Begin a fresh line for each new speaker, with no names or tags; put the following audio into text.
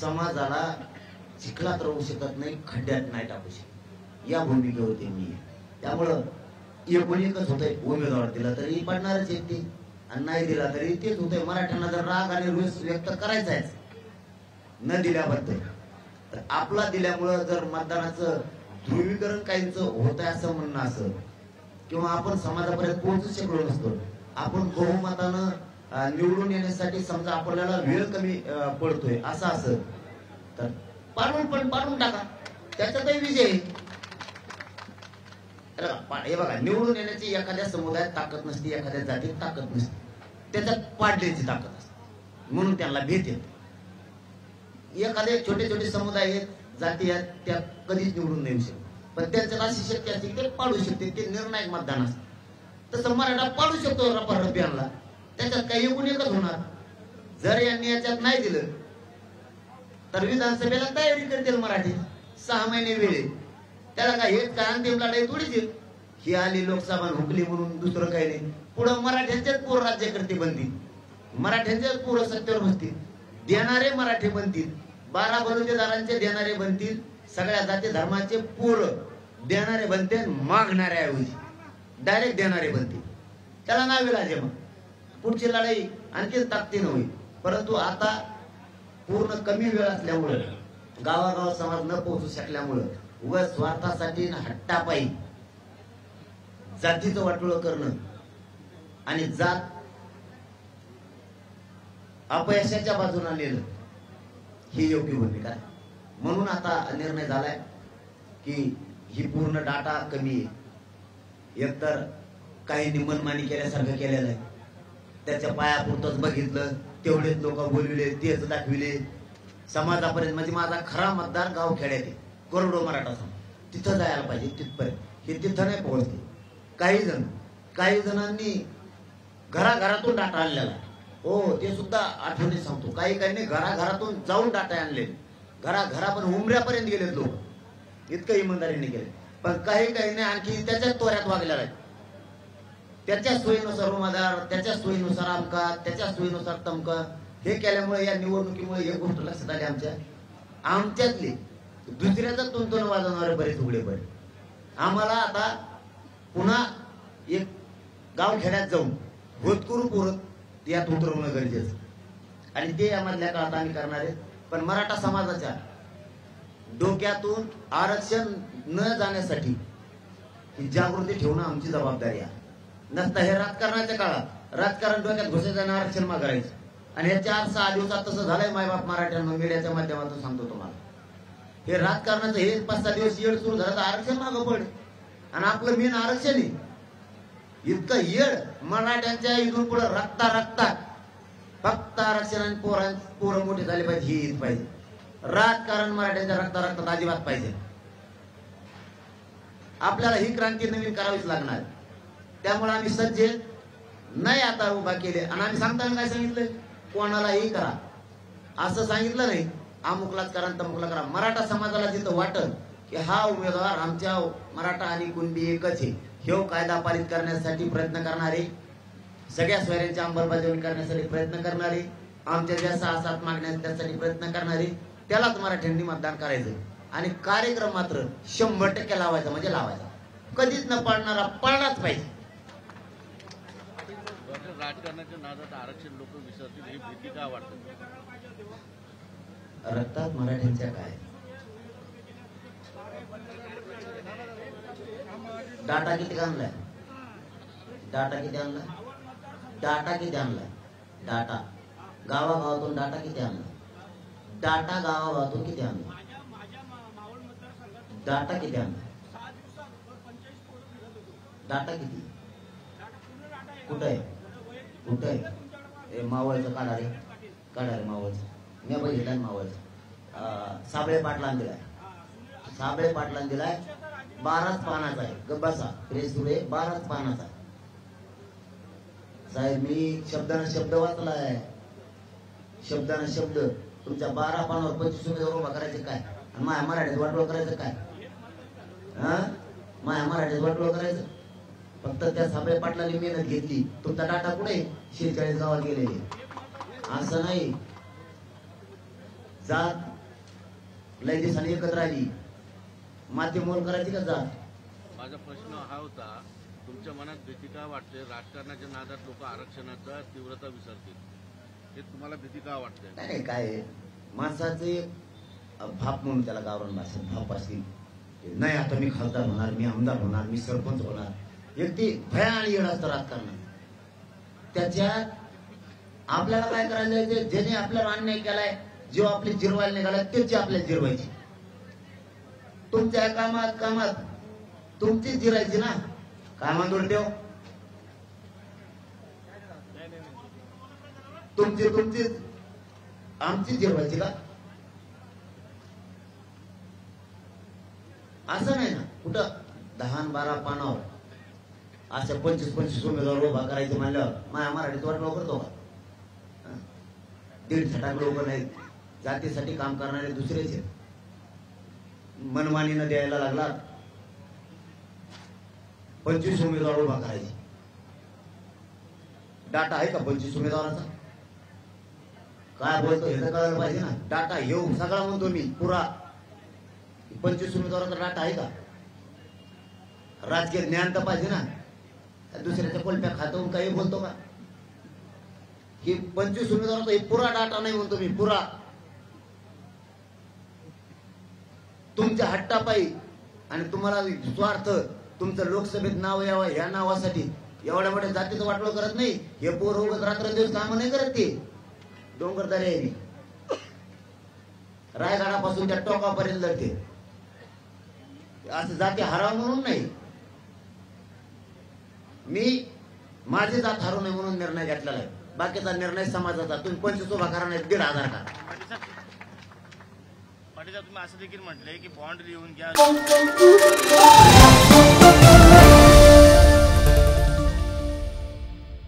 समाजाला चिखलात राहू शकत नाही, खड्ड्यात नाही टाकू शकत, या भूमिकेवरती मी. त्यामुळं एकूण एकच होतंय, उमेदवार दिला तरी पडणारच एक ते, आणि नाही दिला तरी तेच होतंय. मराठ्यांना जर राग आणि रोष व्यक्त करायचा आहे न दिल्याबद्दल, तर आपला दिल्यामुळं जर मतदानाचं ध्रुवीकरण काहींचं होत आहे असं म्हणणं असं, किंवा आपण समाजापर्यंत पोहोचू शकलो नसतो, आपण बहुमतानं निवडून येण्यासाठी समजा आपल्याला वेळ कमी पडतोय असं असं, तर पाडून टाका, त्याच्यातही विजय. हे बघा, निवडून येण्याची एखाद्या समुदायात ताकद नसते, एखाद्या जातीत ताकद नसते, त्याच्यात पाडण्याची ताकद असते, म्हणून त्यांना भीत येते. एखादे छोटे छोटे समुदाय आहेत, जाती आहेत, त्या कधीच निवडून नाही येऊ शकत, पण त्यांच्यात अशी शक्ती असते ते पाडू शकते, ते निर्णायक मतदान असते. तसं मराठा पाडू शकतो रब्याला, त्याच्यात काही एकूण एकच होणार. जर यांनी याच्यात नाही दिलं तर विधानसभेला तयारी करतील मराठी, 6 महिने वेळ. त्याला काय हेच काय अंतिम लढाई थोडीच आहे. ही आली लोकसभा हुकली म्हणून दुसरं काही नाही. पुढं मराठ्यांच्याच पूर राज्यकर्ते बनतील, मराठ्यांच्याच पूर सत्तेवर बसतील, देणारे मराठी बनतील, 12 बलुतेदारांचे देणारे बनतील, सगळ्या जाती धर्माचे पूर देणारे बनतील, मागणाऱ्या ऐवजी डायरेक्ट देणारे बनतील. त्याला नाव विलाज आहे. मग पुढची लढाई आणखी ताकदीनं होईल. परंतु आता पूर्ण कमी वेळ असल्यामुळे, गावागाव समाज न पोहोचू शकल्यामुळं, उगाच स्वार्थासाठी हट्टापायी जातीचं वाटोळं करणं आणि जात अपयशाच्या बाजूला नेलं, ही योग्य भूमिका आहे. म्हणून आता निर्णय झालाय की ही पूर्ण डाटा कमी आहे. एकतर काही मनमानी केल्यासारखं केलेलं आहे, त्याच्या पायापुरतच बघितलं, तेवढेच लोक बोलविले, तेच दाखविले समाजापर्यंत. म्हणजे माझा खरा मतदार गाव खेड्यात आहे, करोडो मराठा समाज, तिथं जायला पाहिजे तिथपर्यंत. हे तिथं नाही पोहोचते. काही जणांनी घराघरातून डाटा आणलेला आहे. हो, ते सुद्धा आठवणी सांगतो. काही घराघरातून जाऊन डाटा आणले, घराघरापर्यंत उमऱ्यापर्यंत गेलेत लोक, इतकं इमानदारीने गेले. पण काही आणखी त्याच्याच तोऱ्यात वागलेला आहे. त्याच्या सोयीनुसार उमेदवार, त्याच्या सोयीनुसार आमका, त्याच्या सोयीनुसार तमका. हे केल्यामुळे या निवडणुकीमुळे एक गोष्ट लक्षात आली, आमच्यातली दुसऱ्याचा तुंतून वाजवणारे बरेच उघडे पडले. आम्हाला आता पुन्हा एक गाव खेड्यात जाऊन होतकरू पुरत यात उतरवणं गरजेचं, आणि ते यामधल्या काळात आम्ही करणार आहे. पण मराठा समाजाच्या डोक्यातून आरक्षण न जाण्यासाठी ही जागृती ठेवणं आमची जबाबदारी आहे. नसता हे राजकारणाच्या काळात राजकारण डोक्यात घुसायचं, आरक्षण मागायचं, आणि हे 4-6 दिवसात तसं झालंय. मायबाप मराठ्यांना मीडियाच्या माध्यमातून सांगतो तुम्हाला, हे राजकारणाचं हे 5-6 दिवस येड सुरू झालं तर आरक्षण मागं पड, आणि आपलं मेन आरक्षण आहे. इतकं येड मराठ्यांच्या इथून पुढे रक्ता फक्त आरक्षण, आणि पोरं मोठे झाले पाहिजे, ही येत पाहिजे. राजकारण मराठ्यांच्या रक्तात अजिबात पाहिजे. आपल्याला ही क्रांती नवीन करावीच लागणार. त्यामुळे आम्ही सज्ज नाही आता उभा केले. आणि आम्ही सांगताना काय सांगितलंय, कोणालाही करा असं सांगितलं नाही, अमुकलाच करा तमुकला करा. मराठा समाजाला जिथं वाटल की हा उमेदवार आमच्या मराठा आणि कुणबी एकच आहे, हे कायदा पारित करण्यासाठी प्रयत्न करणारे, सगळ्या सोयऱ्यांची अंमलबजावणी करण्यासाठी प्रयत्न करणारे, आमच्या ज्या 6-7 मागण्या त्यासाठी प्रयत्न करणारे, त्यालाच मराठ्यांनी मतदान करायचं. आणि कार्यक्रम मात्र 100% लावायचा, म्हणजे लावायचा, कधीच न पाळणारा पाळलाच पाहिजे.
राजकारणाच्या नादात आरक्षण लोक विसरतील, ही भीती का वाटते?
रक्तात मराठ्यांच्या काय डाटा किती आणलाय, डाटा किती आणलाय, डाटा गावागावातून डाटा किती आणलाय, डाटा गावागावातून किती आणलाय, डाटा किती आणलाय, डाटा किती, कुठे आहे मावळचं काढा रे मावळचं, मी बघितलं मावळचं. साबळे पाटलांना दिलाय 12च पानाचा आहे. गब्बासा प्रेस पुढे 12च पानाचा आहे. साहेब मी शब्द वाचलाय, शब्द तुमच्या 12 पानावर 25 उमेदवार उभा करायचे काय, आणि माया मराठीत वाटोळ करायचं काय, माया मराठीत वाटोळ करायचं. फक्त त्या साबळे पाटलांनी मेहनत घेतली. तुमचा डाटा कुठे 46 गावात गेलेले, असं नाही. जात लय दिवसांनी एकत्र आली, माती मोल करायची का जात?
माझा प्रश्न हा होता, तुमच्या मनात भीती का वाटते? राजकारणाच्या नादात लोक आरक्षणाचा तीव्रता विसरतील, हे तुम्हाला भीती का वाटते?
नाही काय आहे, माणसाचे भाप म्हणून त्याला गावरान भाषेत भाप असतील. नाही आता मी खासदार होणार, मी आमदार होणार, मी सरपंच होणार, एक ती भया आणि येड असतं राजकारण. त्याच्यात आपल्याला काय करायला जायचं, ज्याने आपल्याला अन्याय केलाय, जो आपली जिरवायला निघालाय त्याची आपल्याला जिरवायची. तुमच्या कामात तुमची जिरायची ना, कामात उलटेव तुमची आमची जिरवायची का? असं नाही ना. कुठं 10-12 पानावर असं 25-25 उमेदवार उभा करायचे म्हणल्यावर माझ्या मराठीत वाटलं करतो का? 1.5 लोक नाहीत, जातीसाठी काम करणारे दुसरेच आहेत. मनमानीनं द्यायला लागला 25 उमेदवार उभा करायचे. डाटा आहे का 25 उमेदवाराचा? काय बोलतो हे तर कळायला पाहिजे ना. डाटा येऊ सगळा म्हणतो मी पुरा. 25 उमेदवाराचा डाटा आहे का? राजकीय ज्ञान तर पाहिजे ना. दुसऱ्याच्या कोलप्या खातवून काही बोलतो का? ही 25 उमेदवाराचा हे पुरा डाटा नाही म्हणतो मी, पुरा. तुमच्या हट्टापायी आणि तुम्हाला स्वार्थ, तुमचं लोकसभेत नाव यावं ह्या नावासाठी एवढ्या मोठ्या जातीचं वाटलं करत नाही. हे पोर उगत रात्रंदिवस काम नाही करत. ते डोंगरदारी आहे, रायगडापासून त्या टोकापर्यंत लढते. असं जाती हराव म्हणून नाही, मी माझी जात हरवू नये म्हणून निर्णय घेतलेला आहे. बाकीचा निर्णय समाजाचा. तुम्ही 25 उभा करा नाही 1,500 का?
पाटील तुम्ही असं देखील म्हटलंय की बॉन्ड लिहून घ्या.